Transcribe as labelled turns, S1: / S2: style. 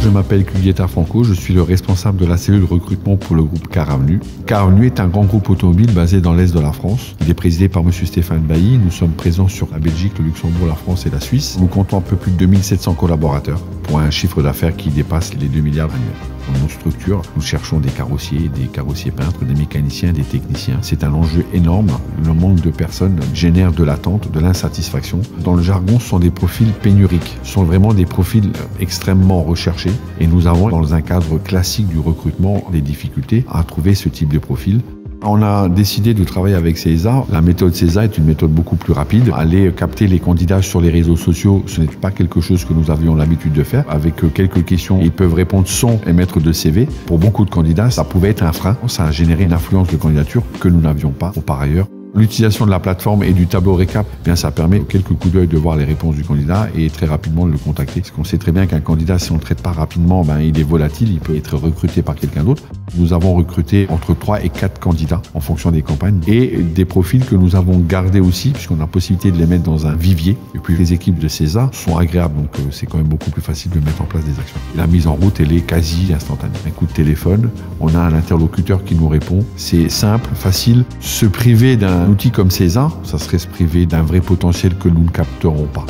S1: Je m'appelle Cuglietta Franco, je suis le responsable de la cellule recrutement pour le groupe Car Avenue. Car Avenue est un grand groupe automobile basé dans l'Est de la France. Il est présidé par M. Stéphane Bailly. Nous sommes présents sur la Belgique, le Luxembourg, la France et la Suisse. Nous comptons un peu plus de 2700 collaborateurs pour un chiffre d'affaires qui dépasse les 2 milliards annuels. Dans nos structures, nous cherchons des carrossiers peintres, des mécaniciens, des techniciens. C'est un enjeu énorme. Le manque de personnes génère de l'attente, de l'insatisfaction. Dans le jargon, ce sont des profils pénuriques. Ce sont vraiment des profils extrêmement recherchés. Et nous avons, dans un cadre classique du recrutement, des difficultés à trouver ce type de profil. On a décidé de travailler avec CESA. La méthode CESA est une méthode beaucoup plus rapide. Aller capter les candidats sur les réseaux sociaux, ce n'est pas quelque chose que nous avions l'habitude de faire. Avec quelques questions, ils peuvent répondre sans émettre de CV. Pour beaucoup de candidats, ça pouvait être un frein. Ça a généré une affluence de candidatures que nous n'avions pas par ailleurs. L'utilisation de la plateforme et du tableau récap, bien ça permet quelques coups d'œil de voir les réponses du candidat et très rapidement de le contacter. Parce qu'on sait très bien qu'un candidat, si on ne le traite pas rapidement, il est volatile, il peut être recruté par quelqu'un d'autre. Nous avons recruté entre 3 et 4 candidats en fonction des campagnes et des profils que nous avons gardés aussi, puisqu'on a la possibilité de les mettre dans un vivier. Et puis les équipes de CESA sont agréables, donc c'est quand même beaucoup plus facile de mettre en place des actions. Et la mise en route, elle est quasi instantanée. Un coup de téléphone, on a un interlocuteur qui nous répond. C'est simple, facile. Se priver d'un outil comme CESA, ça serait se priver d'un vrai potentiel que nous ne capterons pas.